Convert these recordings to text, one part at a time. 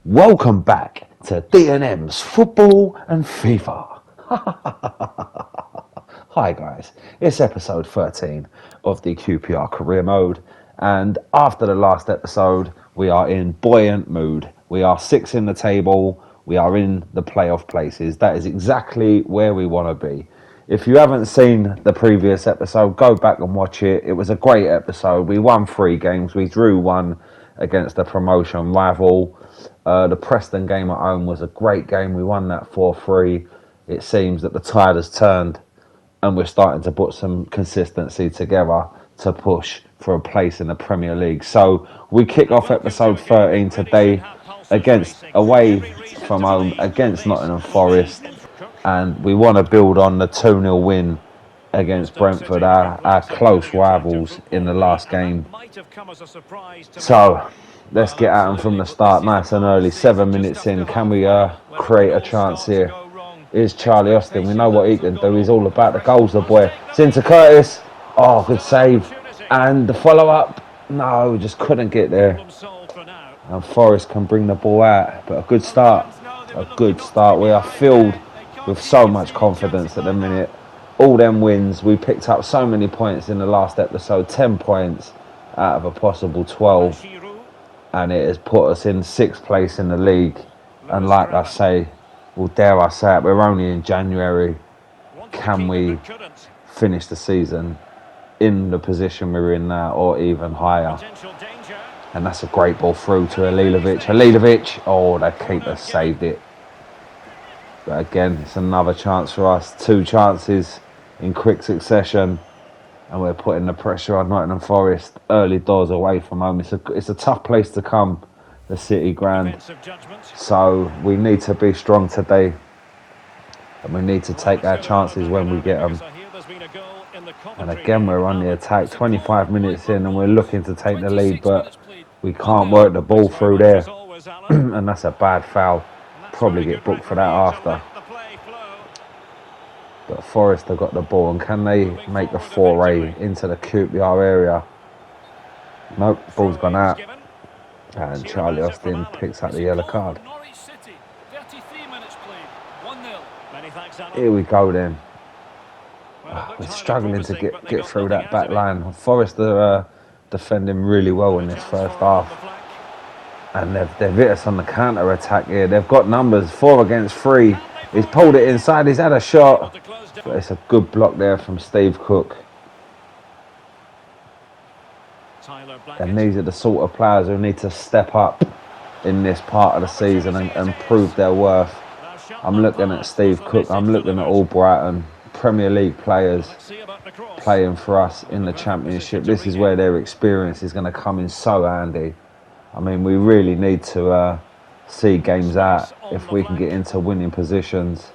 Welcome back to D&M's Football and FIFA. Hi guys, it's episode 13 of the QPR Career Mode, and after the last episode we are in buoyant mood. We are 6 in the table, we are in the playoff places. That is exactly where we want to be. If you haven't seen the previous episode, go back and watch it. It was a great episode. We won 3 games, we drew 1 against the promotion rival. The Preston game at home was a great game. We won that 4-3. It seems that the tide has turned and we're starting to put some consistency together to push for a place in the Premier League. So we kick off episode 13 today away from home against Nottingham Forest, and we want to build on the 2-0 win against Brentford, our close rivals in the last game. So let's get at them from the start, nice and early. 7 minutes in, can we create a chance here? Here's Charlie Austin, we know what he can do. He's all about the goals, the boy. It's into Curtis. Oh, good save. And the follow-up, no, just couldn't get there. And Forest can bring the ball out, but a good start. A good start. We are filled with so much confidence at the minute. All them wins, we picked up so many points in the last episode, 10 points out of a possible 12. And it has put us in 6th place in the league. And like I say, well, dare I say it, we're only in January. Can we finish the season in the position we're in now or even higher? And that's a great ball through to Alilovic, oh, the keeper saved it. But again, it's another chance for us. 2 chances in quick succession. And we're putting the pressure on Nottingham Forest early doors away from home. It's a tough place to come, the City Ground. So we need to be strong today. And we need to take our chances when we get them. And again, we're on the attack. 25 minutes in and we're looking to take the lead, but we can't work the ball through there. And that's a bad foul. Probably get booked for that after. But Forest have got the ball, and can they make the foray into the QPR area? Nope, ball's gone out. And Charlie Austin picks up the yellow card. Here we go then. We're struggling to get through that back line. Forest are defending really well in this first half. And they've hit us on the counter-attack here. They've got numbers, 4 against 3. He's pulled it inside, he's had a shot. But it's a good block there from Steve Cook. And these are the sort of players who need to step up in this part of the season and prove their worth. I'm looking at Steve Cook, I'm looking at all Brighton Premier League players playing for us in the Championship. This is where their experience is going to come in so handy. I mean, we really need to see games out if we can get into winning positions,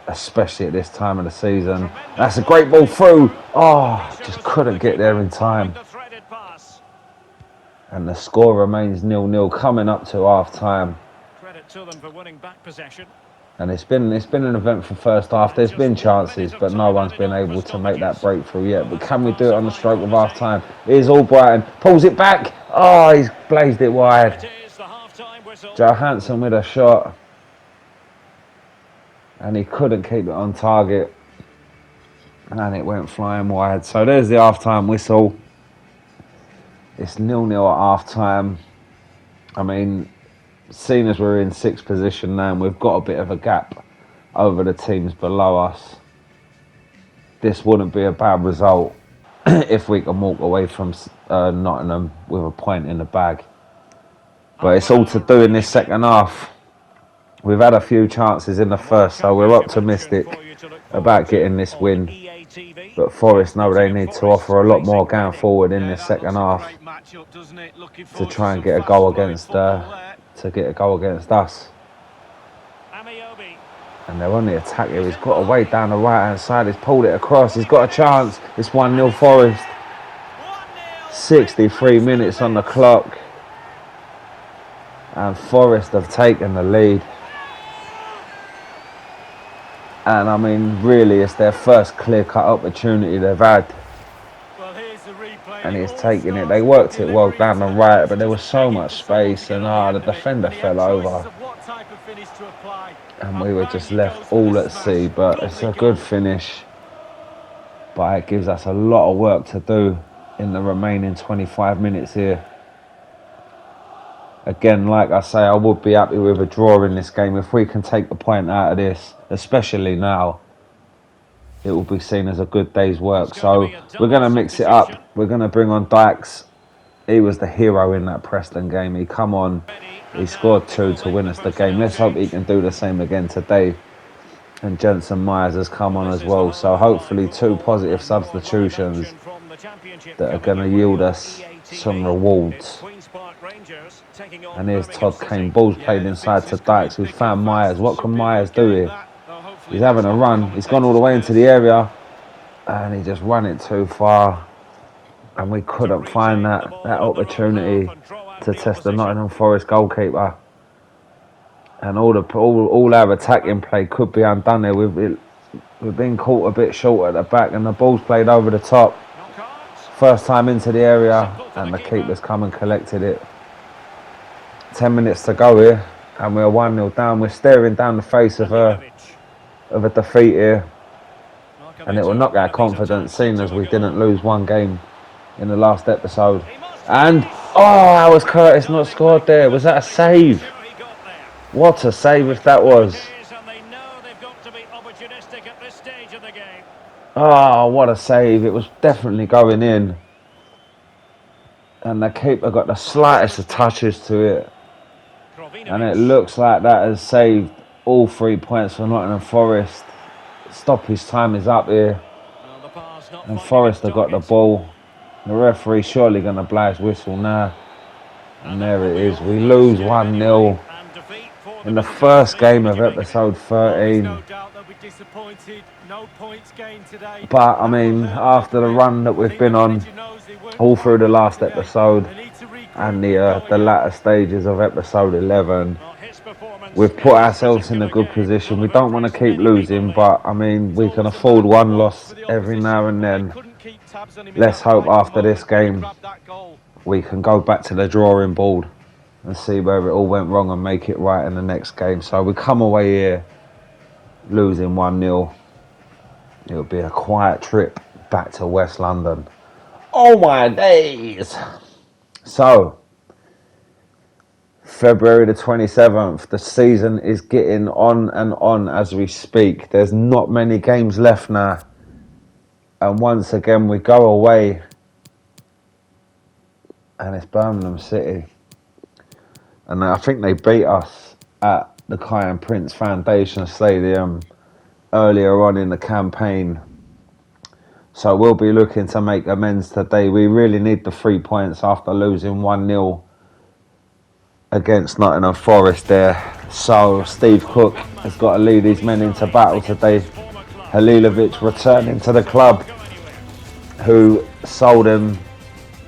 especially at this time of the season. That's a great ball through. Oh, just couldn't get there in time. And the score remains 0-0 coming up to half-time. Credit to them for winning back possession. And it's been an eventful first half. There's been chances, but no one's been able to make that breakthrough yet. But can we do it on the stroke of half-time? Here's Albrighton, pulls it back. Oh, he's blazed it wide. Johansson with a shot. And he couldn't keep it on target. And it went flying wide. So there's the half-time whistle. It's 0-0 at half-time. I mean, seeing as we're in 6th position now and we've got a bit of a gap over the teams below us, this wouldn't be a bad result if we can walk away from Nottingham with a point in the bag. But it's all to do in this second half. We've had a few chances in the first, so we're optimistic about getting this win. But Forest know they need to offer a lot more going forward in this second half to try and get a goal against us. And they're on the attack here. He's got away down the right hand side. He's pulled it across. He's got a chance. It's 1-0 Forest. 63 minutes on the clock. And Forest have taken the lead. And I mean, really, it's their first clear-cut opportunity they've had. Well, here's the replay and he's taking it. They worked it well down the right, but there was so much space, and the defender fell over, and we were just left all at sea. But it's a good finish, but it gives us a lot of work to do in the remaining 25 minutes here. Again, like I say, I would be happy with a draw in this game. If we can take the point out of this, especially now, it will be seen as a good day's work. So we're going to mix it up. We're going to bring on Dykes. He was the hero in that Preston game. He come on, he scored 2 to win us the game. Let's hope he can do the same again today. And Jensen Myers has come on as well. So hopefully 2 positive substitutions that are going to yield us some rewards. And here's Todd Kane. Ball's played inside to Dykes, who's found Myers. What can Myers do here? He's having a run. He's gone all the way into the area. And he just ran it too far. And we couldn't find that opportunity to test the Nottingham Forest goalkeeper. And all our attacking play could be undone there. We've been caught a bit short at the back, and the ball's played over the top. First time into the area, and the keeper's come and collected it. 10 minutes to go here, and we're 1-0 down. We're staring down the face of a defeat here, and it will knock our confidence, seeing as we didn't lose one game in the last episode. And how was Curtis not scored there? Was that a save? What a save if that was. Oh, what a save. It was definitely going in. And the keeper got the slightest of touches to it. And it looks like that has saved all 3 points for Nottingham Forest. Stoppage time is up here. And Forest have got the ball. The referee surely going to blow his whistle now. And there it is. We lose 1-0 in the first game of episode 13. But I mean, after the run that we've been on all through the last episode and the latter stages of episode 11, we've put ourselves in a good position. We don't want to keep losing, but I mean, we can afford one loss every now and then. Let's hope after this game we can go back to the drawing board and see where it all went wrong and make it right in the next game. So we come away here losing 1-0. It'll be a quiet trip back to West London. Oh my days! So, February the 27th, the season is getting on and on as we speak. There's not many games left now. And once again, we go away. And it's Birmingham City. And I think they beat us at the Kiyan Prince Foundation Stadium earlier on in the campaign. So we'll be looking to make amends today. We really need the 3 points after losing 1-0 against Nottingham Forest there. So Steve Cook has got to lead his men into battle today. Halilovic returning to the club, who sold him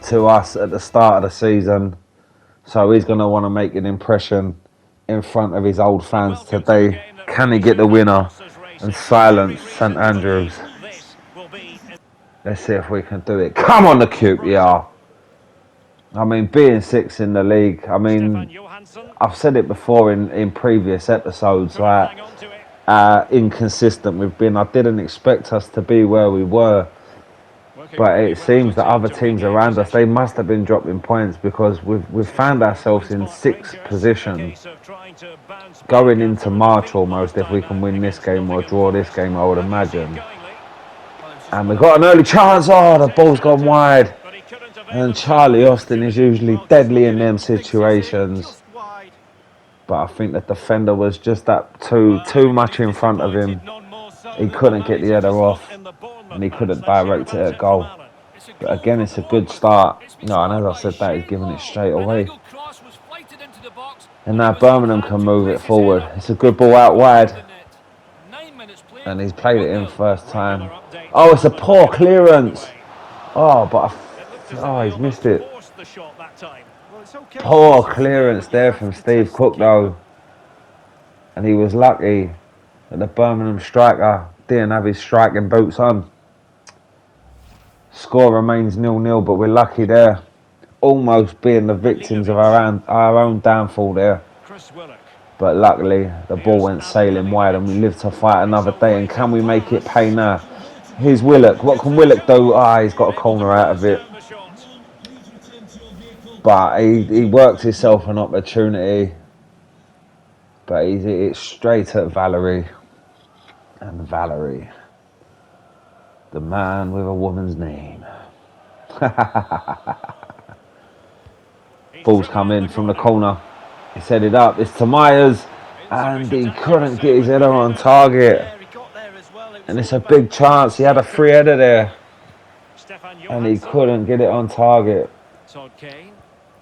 to us at the start of the season. So he's going to want to make an impression in front of his old fans today. Can he get the winner and silence St Andrews? Let's see if we can do it. Come on, the QPR. I mean, being 6th in the league, I mean, I've said it before in previous episodes, like, inconsistent we've been. I didn't expect us to be where we were. But it seems that other teams around us, they must have been dropping points, because we've found ourselves in 6th position going into March almost, if we can win this game or draw this game, I would imagine. And we've got an early chance. Oh, the ball's gone wide. And Charlie Austin is usually deadly in them situations. But I think the defender was just that too much in front of him. He couldn't get the header off, and he couldn't direct it at goal. But again, it's a good start. No, and as I said that, he's giving it straight away. And now Birmingham can move it forward. It's a good ball out wide. And he's played it in first time. Oh, it's a poor clearance. Oh, but he's missed it. Poor clearance there from Steve Cook though. And he was lucky that the Birmingham striker didn't have his striking boots on. Score remains 0-0, but we're lucky there. Almost being the victims of our own downfall there. But luckily, the ball went sailing wide and we live to fight another day. And can we make it pay now? Here's Willock. What can Willock do? He's got a corner out of it. But he worked himself an opportunity. But he's hit it straight at Valerie. And Valerie, the man with a woman's name. Ball's come in from the corner. He set it up. It's to Myers. And he couldn't get his header on target. And it's a big chance. He had a free header there. And he couldn't get it on target.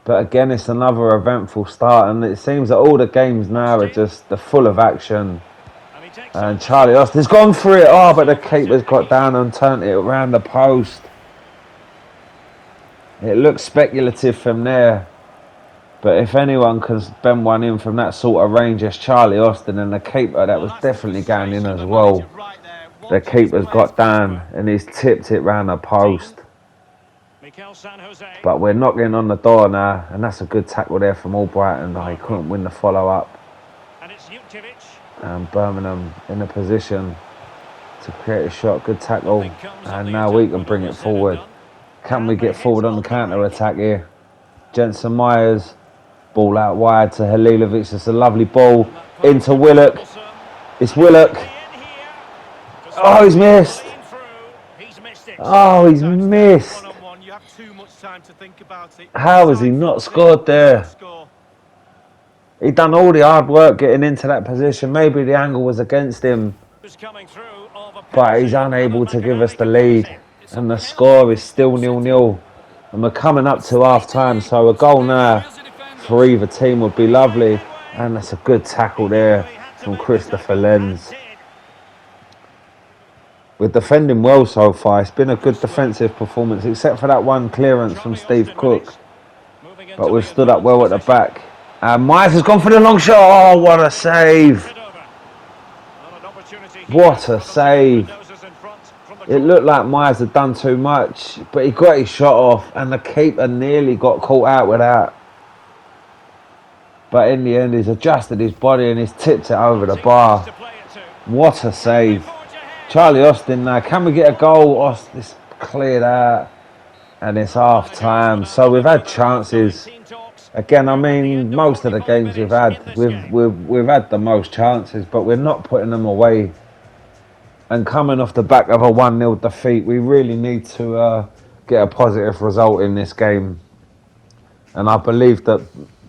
But again, it's another eventful start. And it seems that all the games now are just full of action. And Charlie Austin's gone for it. Oh, but the keeper's got down and turned it around the post. It looks speculative from there. But if anyone can bend one in from that sort of range, it's Charlie Austin, and the keeper, that was definitely going in as well. The keeper's got down and he's tipped it round the post. But we're knocking on the door now, and that's a good tackle there from Albrighton. He couldn't win the follow-up. And Birmingham in a position to create a shot. Good tackle. And now we can bring it forward. Can we get forward on the counter-attack here? Jensen Myers. Ball out wide to Halilovic. It's a lovely ball into Willock. It's Willock. Oh, he's missed. Oh, he's missed. How has he not scored there? He done all the hard work getting into that position. Maybe the angle was against him. But he's unable to give us the lead. And the score is still 0-0. And we're coming up to half time. So a goal now for either team would be lovely. And that's a good tackle there from Christopher Lenz. We're defending well so far. It's been a good defensive performance, except for that one clearance from Steve Cook. But we've stood up well at the back. And Myers has gone for the long shot. Oh, what a save. What a save. It looked like Myers had done too much, but he got his shot off and the keeper nearly got caught out with that. But in the end, he's adjusted his body and he's tipped it over the bar. What a save. Charlie Austin now. Can we get a goal? Austin's cleared out. And it's half time. So we've had chances. Again, I mean, most of the games we've had, we've had the most chances, but we're not putting them away. And coming off the back of a 1-0 defeat, we really need to get a positive result in this game. And I believe that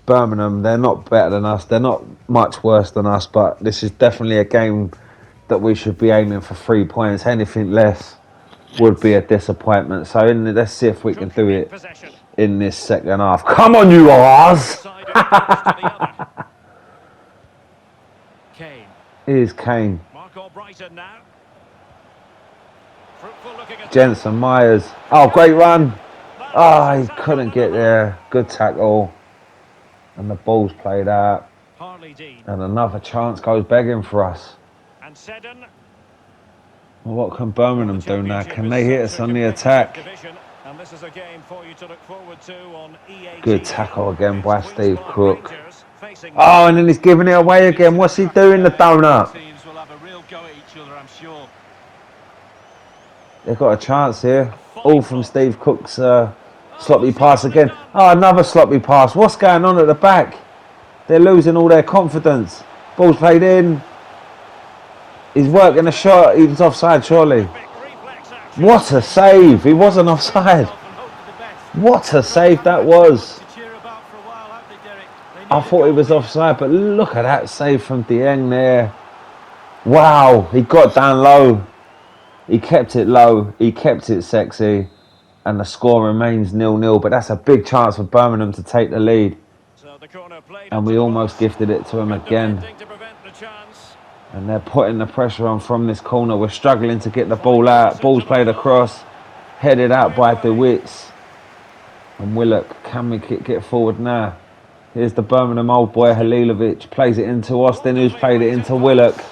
Birmingham, they're not better than us. They're not much worse than us, but this is definitely a game that we should be aiming for 3 points. Anything less would be a disappointment. So let's see if we can do it in this second half. Come on, you R's! Here's Kane. Jensen Myers. Oh, great run. Oh, he couldn't get there. Good tackle. And the ball's played out. And another chance goes begging for us. Well, what can Birmingham do now? Can they hit us on the attack? Good tackle again by Steve Cook. Oh, and then he's giving it away again. What's he doing, the donut? They've got a chance here. All from Steve Cook's sloppy pass again. Oh, another sloppy pass. What's going on at the back? They're losing all their confidence. Ball's played in. He's working a shot. He was offside, surely. What a save. He wasn't offside. What a save that was. I thought he was offside, but look at that save from Dieng there. Wow, he got down low. He kept it low. He kept it sexy. And the score remains 0-0. But that's a big chance for Birmingham to take the lead. And we almost gifted it to him again. And they're putting the pressure on from this corner. We're struggling to get the ball out. Ball's played across. Headed out by DeWitts. And Willock, can we get forward now? Here's the Birmingham old boy, Halilovic. Plays it into Austin, who's played it into Willock.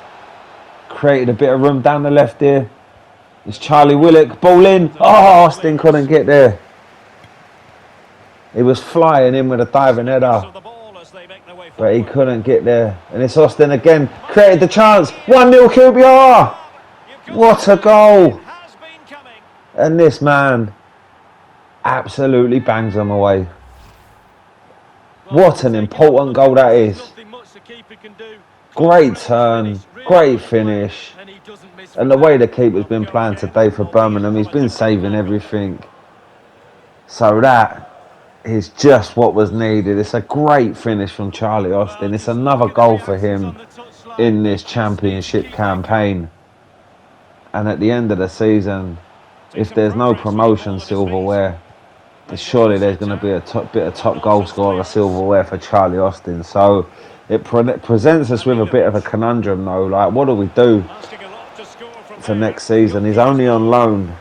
Created a bit of room down the left here. It's Charlie Willock, ball in. Oh, Austin couldn't get there. He was flying in with a diving header, but he couldn't get there. And it's Austin again, created the chance. 1-0 QPR. What a goal. And this man absolutely bangs them away. What an important goal that is. Great turn, great finish. And the way the keeper's been playing today for Birmingham, he's been saving everything. So that is just what was needed. It's a great finish from Charlie Austin. It's another goal for him in this championship campaign. And at the end of the season, if there's no promotion silverware, surely there's going to be a bit of top goal scorer silverware for Charlie Austin. So it presents us with a bit of a conundrum though. Like, what do we do for next season? He's only on loan,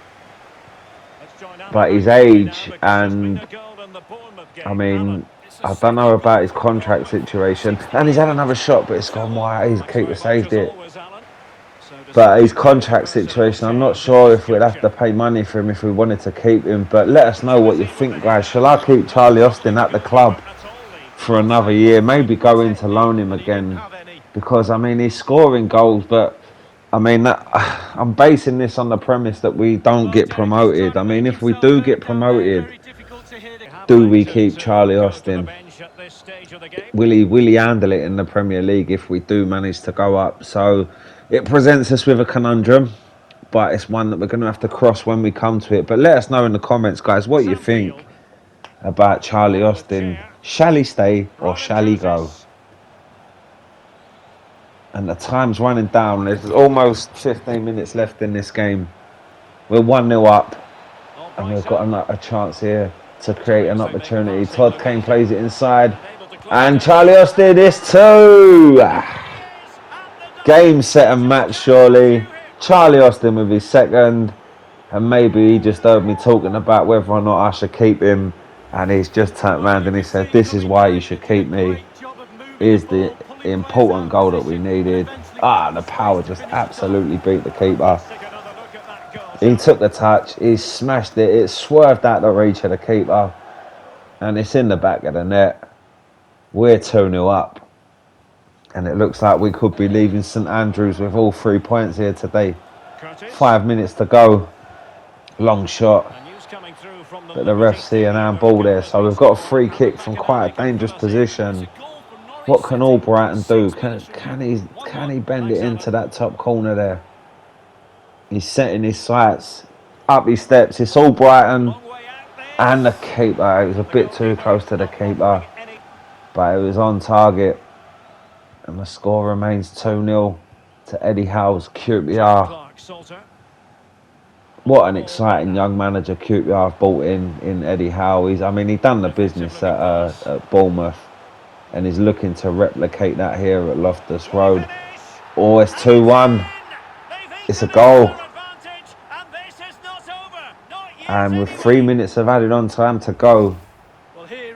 but his age, and I mean, I don't know about his contract situation. And he's had another shot, but it's gone wide. His keeper saved it. But his contract situation, I'm not sure if we'd have to pay money for him if we wanted to keep him. But let us know what you think, guys. Shall I keep Charlie Austin at the club for another year? Maybe go into loan him again. Because, I mean, he's scoring goals. But, I mean, I'm basing this on the premise that we don't get promoted. I mean, if we do get promoted, do we keep Charlie Austin? Will he handle it in the Premier League if we do manage to go up? So it presents us with a conundrum, but it's one that we're going to have to cross when we come to it. But let us know in the comments, guys, what you think about Charlie Austin. Shall he stay or shall he go? And the time's running down. There's almost 15 minutes left in this game. We're 1-0 up, and we've got a chance here to create an opportunity. Todd Kane plays it inside, and Charlie Austin is 2. Game, set and match, surely. Charlie Austin with his second, and maybe he just heard me talking about whether or not I should keep him, and he's just turned around and he said, this is why you should keep me. Here's the important goal that we needed. The power just absolutely beat the keeper. He took the touch, he smashed it, it swerved out the reach of the keeper, and it's in the back of the net. We're 2-0 up, and it looks like we could be leaving St Andrews with all 3 points here today. 5 minutes to go. Long shot, but the refs see an handball there, so we've got a free kick from quite a dangerous position. What can Albrighton do? Can he bend it into that top corner there? He's setting his sights, up his steps. It's Albrighton and the keeper. It was a bit too close to the keeper, but it was on target. And the score remains 2-0 to Eddie Howe's QPR. What an exciting young manager QPR have brought in Eddie Howe. He done the business at Bournemouth, and he's looking to replicate that here at Loftus Road. Oh, it's 2-1. It's a goal. And with 3 minutes of added on time to go,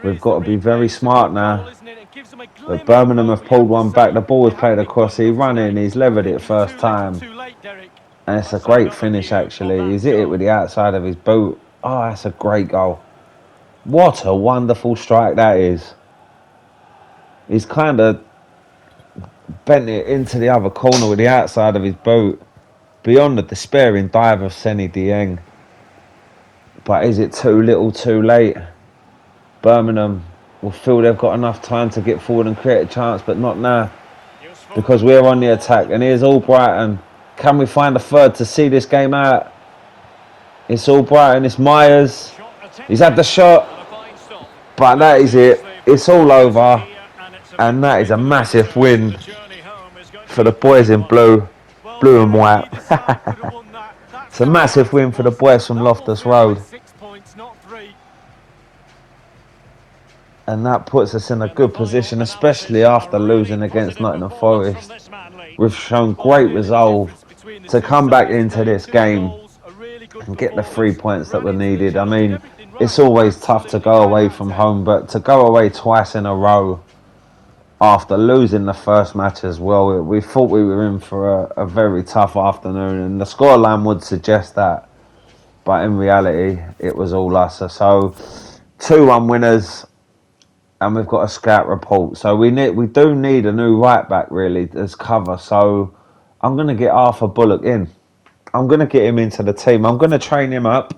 we've got to be very smart now. But Birmingham have pulled one back. The ball was played across. He ran in. He's levered it first time. And it's a great finish, actually. He's hit it with the outside of his boot. Oh, that's a great goal. What a wonderful strike that is. He's kind of bent it into the other corner with the outside of his boot, beyond the despairing dive of Seny Dieng. But is it too little, too late? Birmingham will feel they've got enough time to get forward and create a chance, but not now, because we're on the attack. And here's Albrighton. Can we find a third to see this game out? It's Albrighton, it's Myers. He's had the shot, but that is it. It's all over, and that is a massive win for the boys in blue and white. It's a massive win for the boys from Loftus Road. And that puts us in a good position, especially after losing against Nottingham Forest. We've shown great resolve to come back into this game and get the 3 points that were needed. I mean, it's always tough to go away from home, but to go away twice in a row after losing the first match as well. We thought we were in for a very tough afternoon, and the scoreline would suggest that. But in reality, it was all us. So 2-1 winners, and we've got a scout report. So we do need a new right back really as cover. So I'm going to get Arthur Bullock in. I'm going to get him into the team. I'm going to train him up.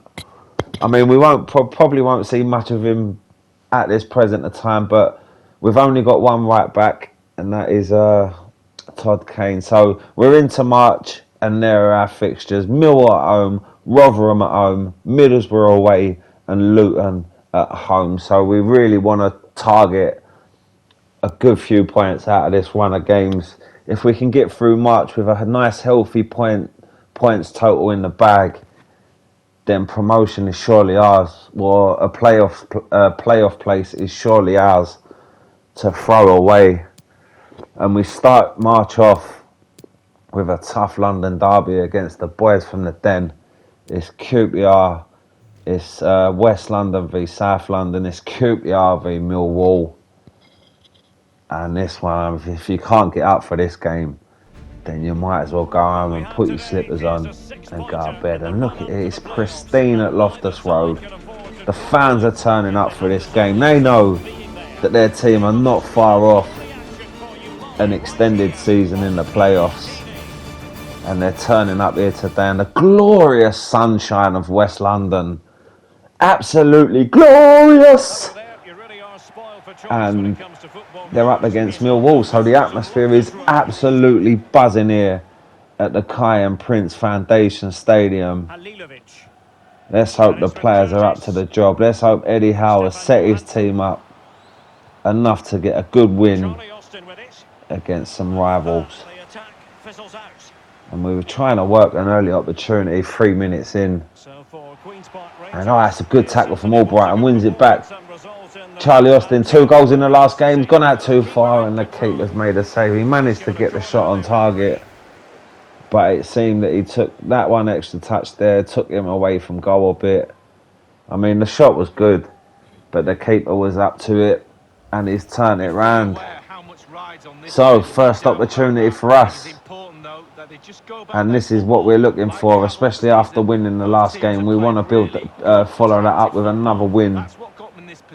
I mean, we probably won't see much of him at this present time, but we've only got one right back, and that is Todd Kane. So we're into March, and there are our fixtures: Millwall at home, Rotherham at home, Middlesbrough away, and Luton at home. So we really want to target a good few points out of this run of games. If we can get through March with a nice healthy points total in the bag, then promotion is surely ours, or a playoff place is surely ours to throw away. And we start March off with a tough London derby against the boys from the Den. It's QPR, it's West London v South London, it's QPR v Millwall. And this one, if you can't get up for this game, then you might as well go home and put your slippers on and go to bed. And look at it, it's pristine at Loftus Road. The fans are turning up for this game. They know that their team are not far off an extended season in the playoffs. And they're turning up here today in the glorious sunshine of West London. Absolutely glorious! And they're up against Millwall, so the atmosphere is absolutely buzzing here at the Kai and Prince Foundation Stadium. Let's hope the players are up to the job. Let's hope Eddie Howe has set his team up enough to get a good win against some rivals. And we were trying to work an early opportunity 3 minutes in. And that's a good tackle from Albright and wins it back. Charlie Austin, 2 goals in the last game, gone out too far, and the keeper's made a save. He managed to get the shot on target, but it seemed that he took that one extra touch there, took him away from goal a bit. I mean, the shot was good, but the keeper was up to it, and he's turned it round. So, first opportunity for us, and this is what we're looking for, especially after winning the last game. We want to follow that up with another win.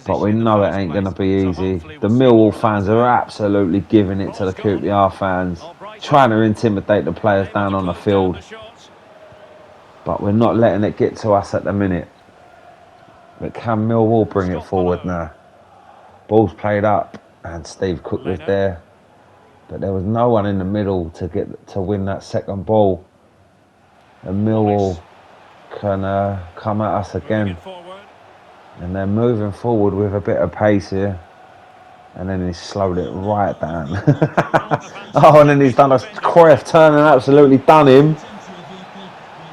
But we know it ain't going to be easy. The Millwall fans are absolutely giving it to the QPR fans, trying to intimidate the players down on the field. But we're not letting it get to us at the minute. But can Millwall bring it forward now? Ball's played up, and Steve Cook was there. But there was no one in the middle to win that second ball. And Millwall can come at us again. And they're moving forward with a bit of pace here. And then he's slowed it right down. Oh, and then he's done a Cruyff turn and absolutely done him.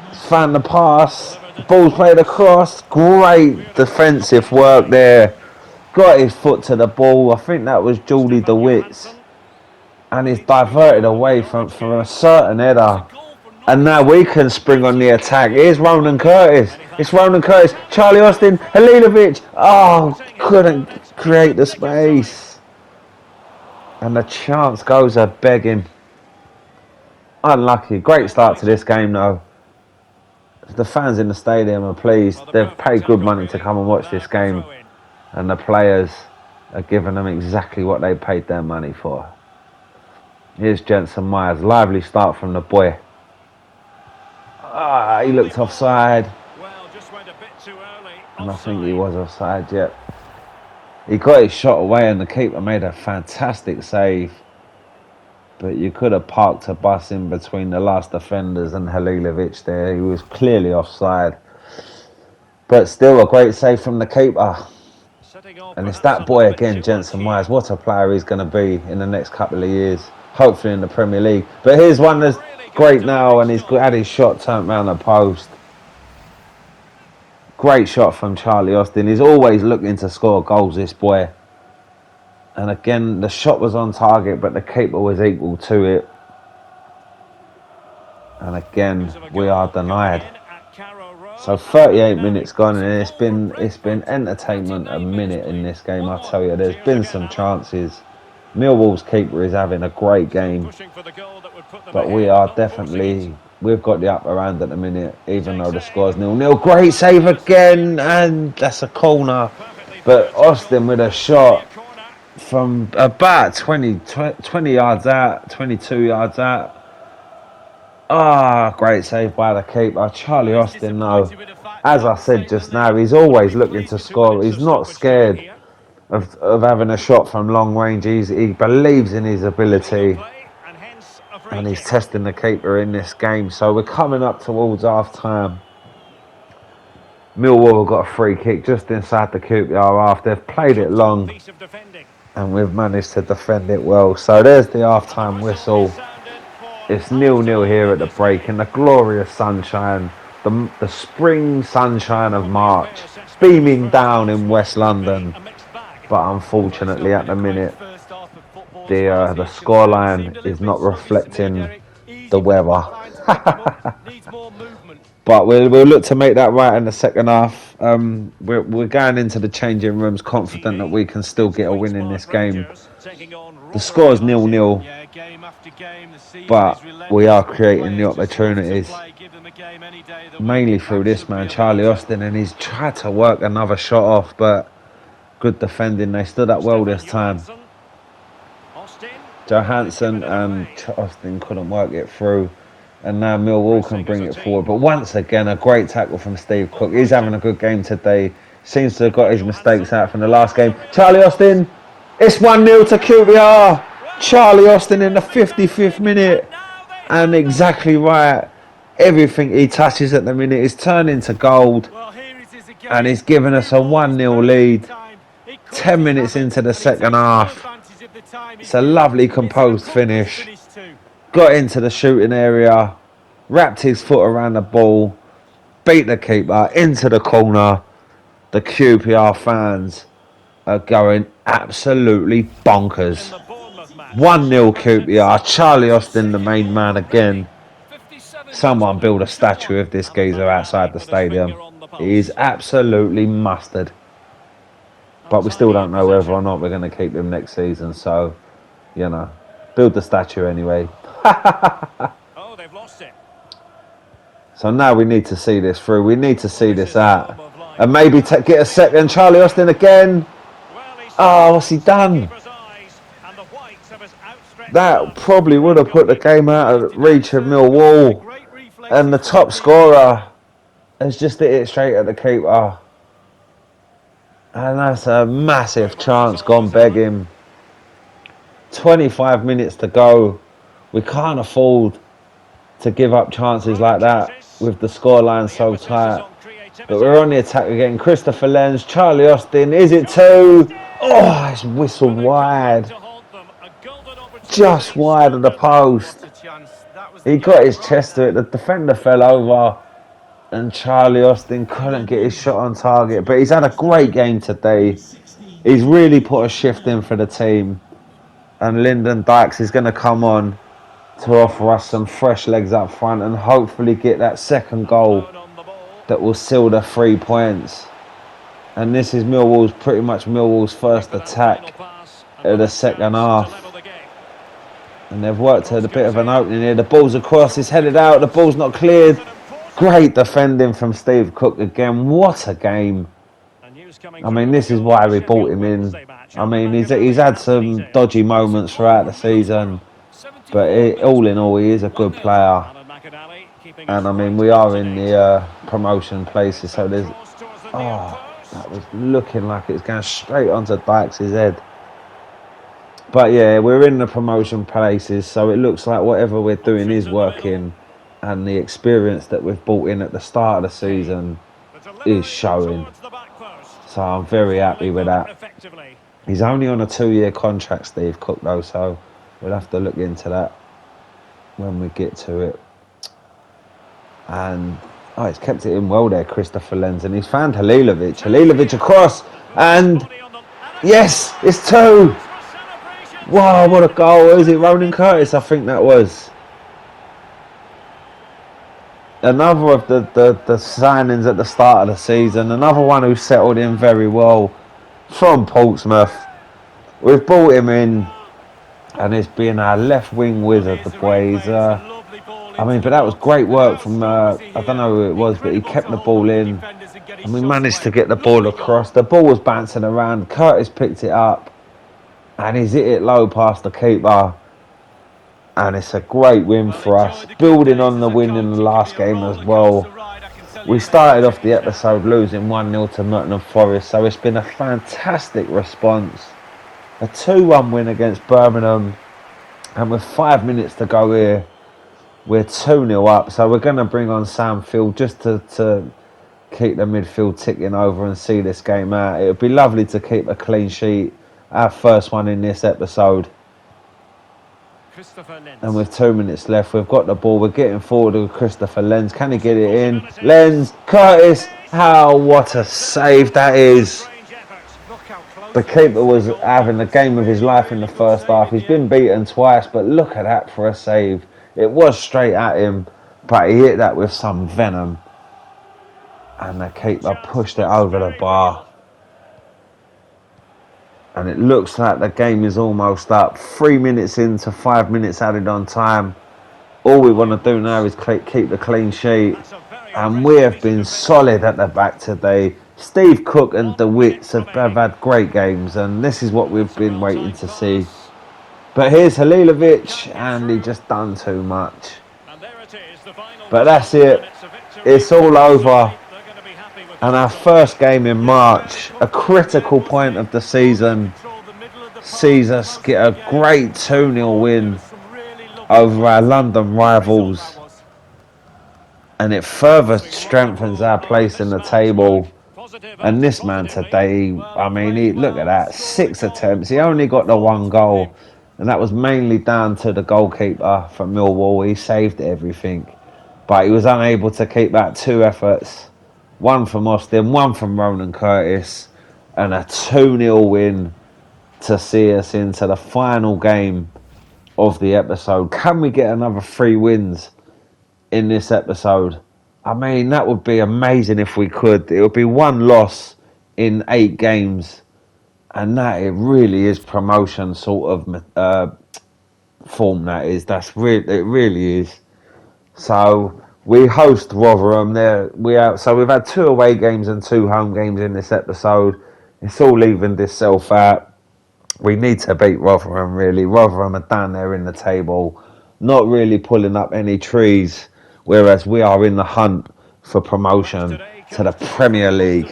He's found the pass. Ball's played across. Great defensive work there. Got his foot to the ball. I think that was Geordie DeWitt's. And he's diverted away from a certain header. And now we can spring on the attack. Here's Ronan Curtis. It's Ronan Curtis. Charlie Austin. Halilovic. Oh, couldn't create the space. And the chance goes a begging. Unlucky. Great start to this game though. The fans in the stadium are pleased. They've paid good money to come and watch this game. And the players are giving them exactly what they paid their money for. Here's Jensen Myers. Lively start from the boy. He looked offside. And I think he was offside, yet. He got his shot away and the keeper made a fantastic save. But you could have parked a bus in between the last defenders and Halilovic there. He was clearly offside. But still a great save from the keeper. And it's that boy again, Jensen Myers. What a player he's going to be in the next couple of years. Hopefully in the Premier League. But here's one that's great now, and he's had his shot turned round the post. Great shot from Charlie Austin. He's always looking to score goals, this boy. And again, the shot was on target, but the keeper was equal to it. And again, we are denied. So 38 minutes gone, and it's been entertainment a minute in this game. I tell you, there's been some chances. Millwall's keeper is having a great game, but we are definitely, we've got the upper hand at the minute, even though the score's 0-0. Great save again, and that's a corner. But Austin with a shot from about 20 yards out, 22 yards out. Ah, great save by the keeper. Charlie Austin, though, as I said just now, he's always looking to score. He's not scared of having a shot from long range. He believes in his ability, and he's testing the keeper in this game. So we're coming up towards half time. Millwall have got a free kick just inside the QPR half. They've played it long, and we've managed to defend it well. So there's the half-time whistle. It's 0-0 here at the break in the glorious sunshine, the spring sunshine of March, beaming down in West London. But unfortunately, at the minute, the scoreline is not reflecting the weather. But we'll look to make that right in the second half. We're going into the changing rooms confident that we can still get a win in this game. The score is 0-0, but we are creating the opportunities, mainly through this man, Charlie Austin, and he's tried to work another shot off, but good defending. They stood up well this time. Johansson and Austin couldn't work it through, and now Millwall can bring it forward. But once again, a great tackle from Steve Cook. He's having a good game today. Seems to have got his mistakes out from the last game. Charlie Austin, it's 1-0 to QPR. Charlie Austin in the 55th minute, and exactly right. Everything he touches at the minute is turning to gold, and he's given us a 1-0 lead. 10 minutes into the second half. It's a lovely composed finish. Got into the shooting area, wrapped his foot around the ball, beat the keeper into the corner. The QPR fans are going absolutely bonkers. 1-0 QPR. Charlie Austin, the main man again. Someone build a statue of this geezer outside the stadium. He is absolutely mustard. But we still don't know whether or not we're going to keep him next season. So, you know, build the statue anyway. Oh, they've lost it. So now we need to see this through. We need to see this out. And maybe get a second. Charlie Austin again. Oh, what's he done? That probably would have put the game out of reach of Millwall. And the top scorer has just hit it straight at the keeper. And that's a massive chance gone begging. 25 minutes to go. We can't afford to give up chances like that with the scoreline so tight. But we're on the attack again. Christopher Lenz, Charlie Austin, is it two? Oh, it's whistled wide. Just wide of the post. He got his chest to it. The defender fell over, and Charlie Austin couldn't get his shot on target. But he's had a great game today. He's really put a shift in for the team. And Lyndon Dykes is going to come on to offer us some fresh legs up front and hopefully get that second goal that will seal the 3 points. And this is pretty much Millwall's first attack of the second half. And they've worked at a bit of an opening here. The ball's across, it's headed out, the ball's not cleared. Great defending from Steve Cook again. What a game. I mean, this is why we brought him in. I mean, he's had some dodgy moments throughout the season. But all in all, he is a good player. And I mean, we are in the promotion places. So there's... Oh, that was looking like it's going straight onto Dykes' head. But yeah, we're in the promotion places, so it looks like whatever we're doing is working, and the experience that we've brought in at the start of the season is showing. So I'm very happy with that. He's only on a 2-year contract, Steve Cook, though, so we'll have to look into that when we get to it. And he's kept it in well there, Christopher Lenz, and he's found Halilovic. Halilovic across, and yes, it's 2. Wow, what a goal. Is it Ronan Curtis? I think that was. Another of the signings at the start of the season. Another one who settled in very well from Portsmouth. We've brought him in And it's been our left wing wizard, the boys. I mean, but that was great work from, I don't know who it was, but he kept the ball in. And we managed to get the ball across. The ball was bouncing around. Curtis picked it up. And he's hit it low past the keeper. And it's a great win for us. Building on the win in the last game as well. We started off the episode losing 1-0 to Nottingham Forest. So it's been a fantastic response. A 2-1 win against Birmingham. And with 5 minutes to go here, we're 2-0 up. So we're going to bring on Sam Field just to keep the midfield ticking over and see this game out. It would be lovely to keep a clean sheet. Our first one in this episode. And with 2 minutes left, we've got the ball. We're getting forward with Christopher Lenz. Can he get it in? Lenz, Curtis. What a save that is. The keeper was having the game of his life in the first half. He's been beaten twice, but look at that for a save. It was straight at him, but he hit that with some venom. And the keeper pushed it over the bar. And it looks like the game is almost up. 3 minutes into 5 minutes added on time. All we want to do now is keep the clean sheet. And we have been solid at the back today. Steve Cook and the Wits have had great games. And this is what we've been waiting to see. But here's Halilovic. And he just done too much. But that's it. It's all over. And our first game in March, a critical point of the season, sees us get a great 2-0 win over our London rivals. And it further strengthens our place in the table. And this man today, I mean, look at that, 6 attempts. He only got the 1 goal. And that was mainly down to the goalkeeper from Millwall. He saved everything. But he was unable to keep that 2 efforts. 1 from Austin, 1 from Ronan Curtis, and a 2-0 win to see us into the final game of the episode. Can we get another 3 wins in this episode? I mean, that would be amazing if we could. It would be 1 loss in 8 games, and that it really is promotion sort of form. It really is. So we host Rotherham there. So we've had 2 away games and 2 home games in this episode. It's all evened itself out. We need to beat Rotherham, really. Rotherham are down there in the table, not really pulling up any trees, whereas we are in the hunt for promotion to the Premier League.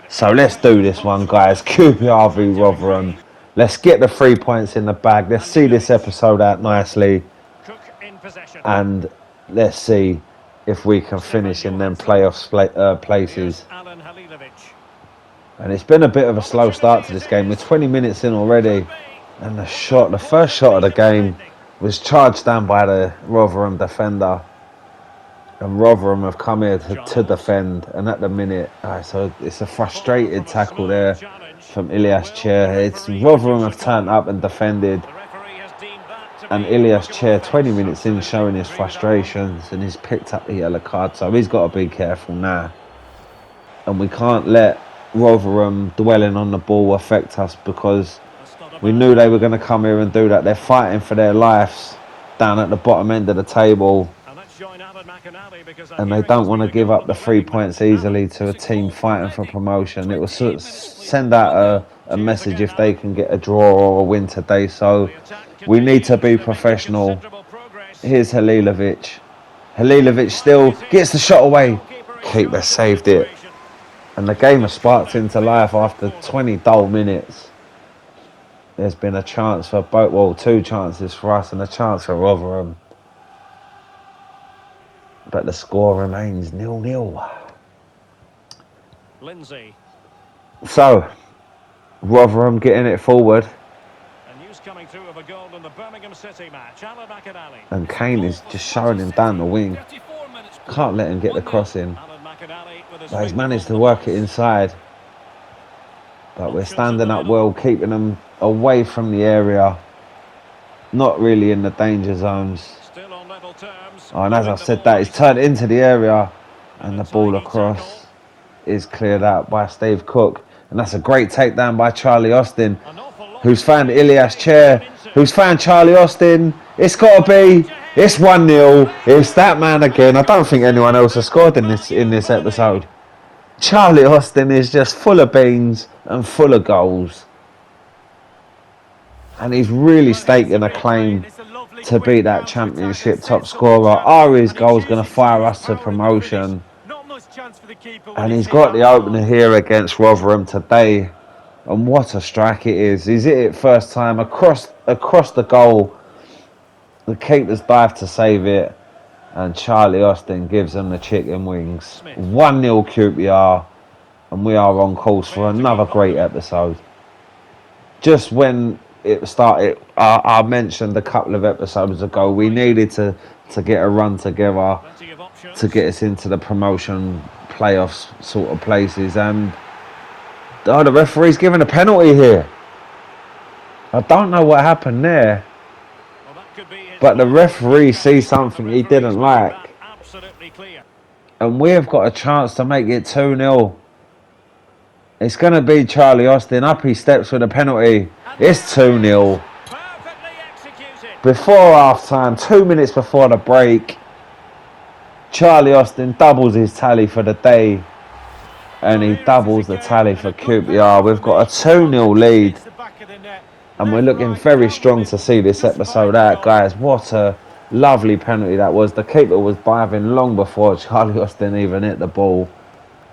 So let's do this one, guys. QPR v Rotherham. Let's get the 3 points in the bag. Let's see this episode out nicely. And let's see if we can finish in them playoff places. And it's been a bit of a slow start to this game. We're 20 minutes in already. And the first shot of the game was charged down by the Rotherham defender. And Rotherham have come here to defend. And at the minute, so it's a frustrated tackle there from Ilias Chair. Rotherham have turned up and defended. And Ilias Chair, 20 minutes in, showing his frustrations, and he's picked up the yellow card, so he's got to be careful now. And we can't let Rotherham dwelling on the ball affect us, because we knew they were going to come here and do that. They're fighting for their lives down at the bottom end of the table, and they don't want to give up the 3 points easily to a team fighting for promotion. It will send out a message if they can get a draw or a win today. So we need to be professional. Here's Halilovic. Halilovic still gets the shot away. Keeper saved it. And the game has sparked into life after 20 dull minutes. There's been a chance for both, well, 2 chances for us and a chance for Rotherham. But the score remains 0-0. Lindsay. So, Rotherham getting it forward. Coming through of a goal in the Birmingham City match. And Kane is just showing him down the wing. Can't let him get the cross in. But he's managed to work it inside. But we're standing up well, keeping them away from the area. Not really in the danger zones. Oh, and as I said that, he's turned into the area. And the ball across is cleared out by Steve Cook. And that's a great takedown by Charlie Austin, Who's found Ilias Chair? Who's found Charlie Austin? It's got to be. It's 1-0. It's that man again. I don't think anyone else has scored in this episode. Charlie Austin is just full of beans and full of goals. And he's really staking a claim to be that championship top scorer. Are his goals going to fire us to promotion? And he's got the opener here against Rotherham today. And what a strike it is. He's hit it first time across the goal. The keeper's dive to save it. And Charlie Austin gives them the chicken wings. 1-0 QPR. And we are on course for another great episode. Just when it started, I mentioned a couple of episodes ago, we needed to get a run together to get us into the promotion playoffs sort of places. And the referee's given a penalty here. I don't know what happened there, but the referee sees something he didn't like, and we've got a chance to make it 2-0. It's going to be Charlie Austin. Up he steps with a penalty. It's 2-0. Before half-time, 2 minutes before the break, Charlie Austin doubles his tally for the day. And he doubles the tally for QPR. We've got a 2-0 lead. And we're looking very strong to see this episode out, guys. What a lovely penalty that was. The keeper was diving long before Charlie Austin even hit the ball.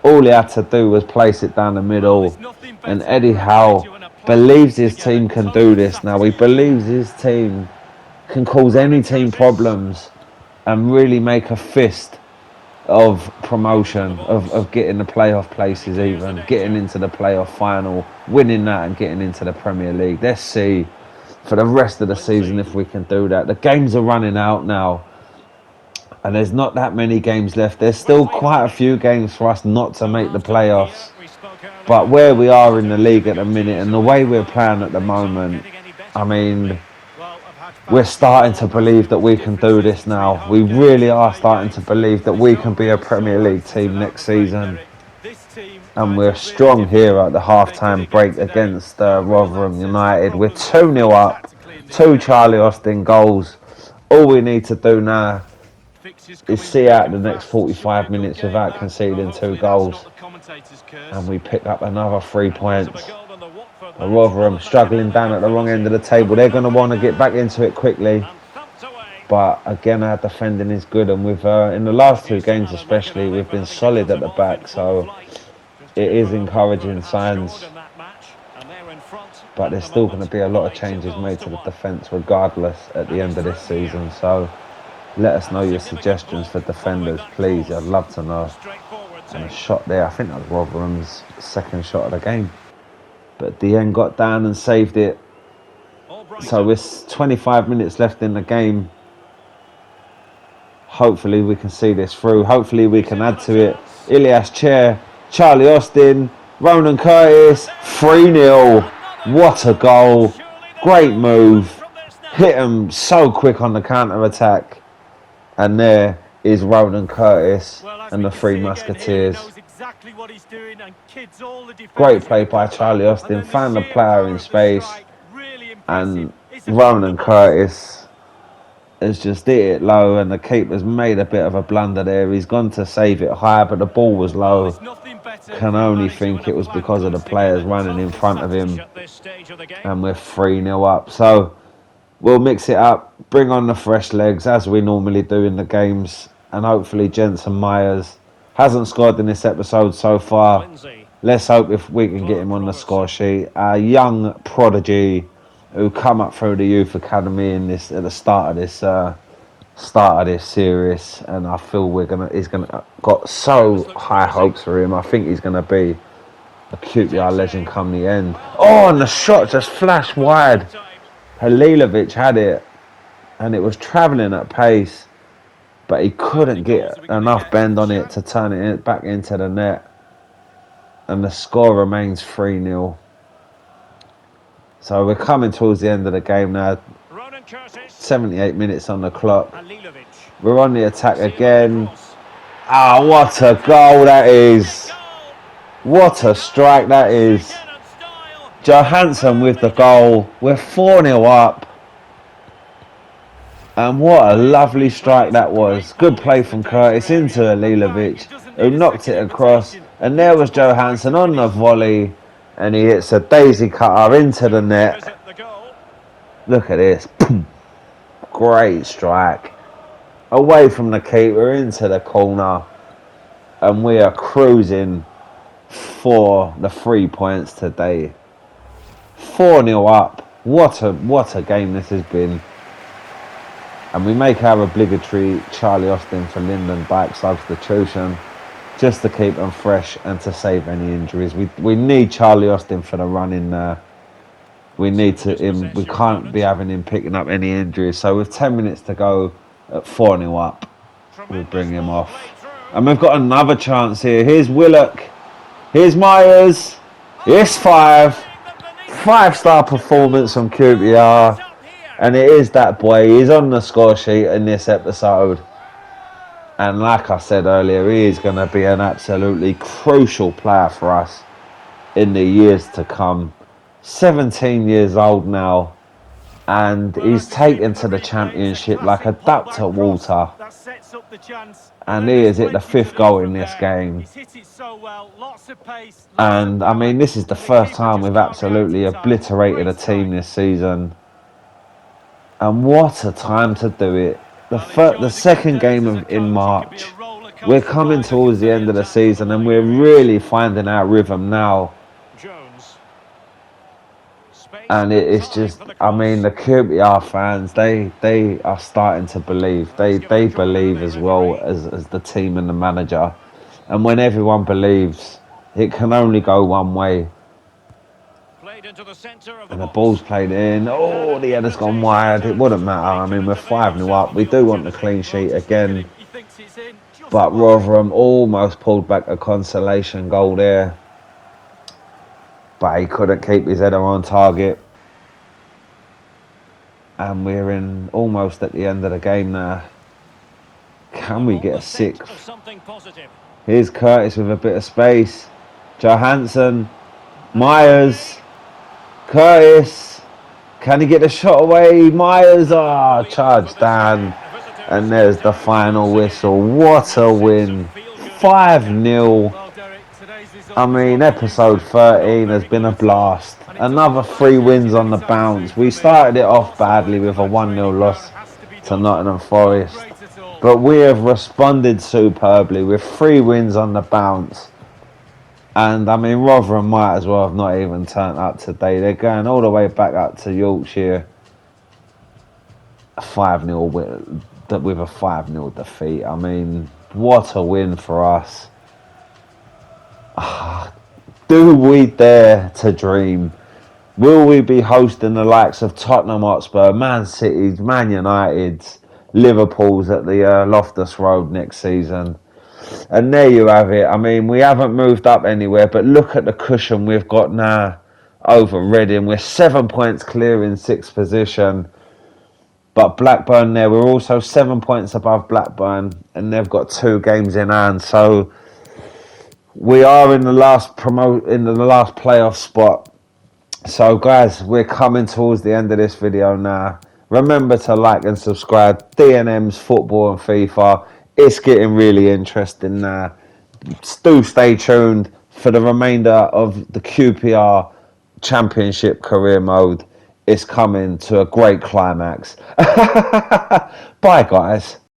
All he had to do was place it down the middle. And Eddie Howe believes his team can do this now. He believes his team can cause any team problems and really make a fist of promotion, of getting the playoff places, even getting into the playoff final, winning that and getting into the Premier League. Let's see for the rest of the season if we can do that. The games are running out now and there's not that many games left. There's still quite a few games for us not to make the playoffs, but where we are in the league at the minute and the way we're playing at the moment, I mean, we're starting to believe that we can do this now. We really are starting to believe that we can be a Premier League team next season. And we're strong here at the half-time break against Rotherham United. We're 2-0 up. 2 Charlie Austin goals. All we need to do now is see out the next 45 minutes without conceding 2 goals. And we pick up another 3 points. Rotherham struggling down at the wrong end of the table. They're going to want to get back into it quickly. But again, our defending is good. And we've in the last 2 games especially, we've been solid at the back. So it is encouraging signs. But there's still going to be a lot of changes made to the defence regardless at the end of this season. So let us know your suggestions for defenders, please. I'd love to know. And a shot there. I think that was Rotherham's second shot of the game. But Dien got down and saved it. So it's 25 minutes left in the game. Hopefully we can see this through. Hopefully we can add to it. Ilias Chair, Charlie Austin, Ronan Curtis, 3-0. What a goal. Great move. Hit him so quick on the counter-attack. And there is Ronan Curtis and the 3 Musketeers. Great play by Charlie Austin, found the player in space, and Ronan Curtis has just hit it low, and the keeper's made a bit of a blunder there. He's gone to save it high, but the ball was low. Can only think it was because of the players running in front of him, and we're 3-0 up. So we'll mix it up, bring on the fresh legs as we normally do in the games, and hopefully Jensen Myers hasn't scored in this episode so far. Let's hope if we can get him on the score sheet. A young prodigy who come up through the youth academy in this at the start of this series, and I feel he's got so high hopes for him. I think he's gonna be a QPR legend come the end. Oh, and the shot just flashed wide. Halilovic had it, and it was travelling at pace, but he couldn't get enough bend on it to turn it back into the net. And the score remains 3-0. So we're coming towards the end of the game now. 78 minutes on the clock. We're on the attack again. Ah, what a goal that is. What a strike that is. Johansson with the goal. We're 4-0 up. And what a lovely strike that was. Good play from Curtis into Alilovic, who knocked it across. And there was Johansson on the volley. And he hits a daisy cutter into the net. Look at this. Great strike. Away from the keeper into the corner. And we are cruising for the 3 points today. 4-0 up. What a game this has been. And we make our obligatory Charlie Austin for Lyndon Dyke substitution just to keep them fresh and to save any injuries. We need Charlie Austin for the run in there. We can't be having him picking up any injuries. So with 10 minutes to go at 4-0 up, we bring him off. And we've got another chance here. Here's Willock. Here's Myers. Here's 5-star performance from QPR. And it is that boy. He's on the score sheet in this episode. And like I said earlier, he is going to be an absolutely crucial player for us in the years to come. 17 years old now. And he's taken to the championship like a duck to water. And he has hit the 5th goal in this game. And I mean, this is the first time we've absolutely obliterated a team this season. And what a time to do it. The second game in March. We're coming towards the end of the season and we're really finding our rhythm now. And it's just, I mean, the QPR fans, they are starting to believe. They believe as well as the team and the manager. And when everyone believes, it can only go one way. And the ball's played in. Oh, the header's gone wide. It wouldn't matter. I mean, we're 5-0 up. We do want the clean sheet again. But Rotherham almost pulled back a consolation goal there. But he couldn't keep his header on target. And we're in almost at the end of the game now. Can we get a 6th? Here's Curtis with a bit of space. Johansson. Myers. Curtis. Can he get the shot away? Myers. Charged down. And there's the final whistle. What a win. 5-0. I mean, episode 13 has been a blast. Another 3 wins on the bounce. We started it off badly with a 1-0 loss to Nottingham Forest. But we have responded superbly with 3 wins on the bounce. And I mean, Rotherham might as well have not even turned up today. They're going all the way back up to Yorkshire. 5-0 with a 5-0 defeat. I mean, what a win for us. Do we dare to dream? Will we be hosting the likes of Tottenham Hotspur, Man City's, Man United's, Liverpool's at the Loftus Road next season? And there you have it. I mean, we haven't moved up anywhere, but look at the cushion we've got now over Reading. We're 7 points clear in 6th position. But Blackburn there, we're also 7 points above Blackburn, and they've got 2 games in hand. So we are in the last playoff spot. So guys, we're coming towards the end of this video now. Remember to like and subscribe. DNM's Football and FIFA. It's getting really interesting now. Do stay tuned for the remainder of the QPR Championship career mode. It's coming to a great climax. Bye guys.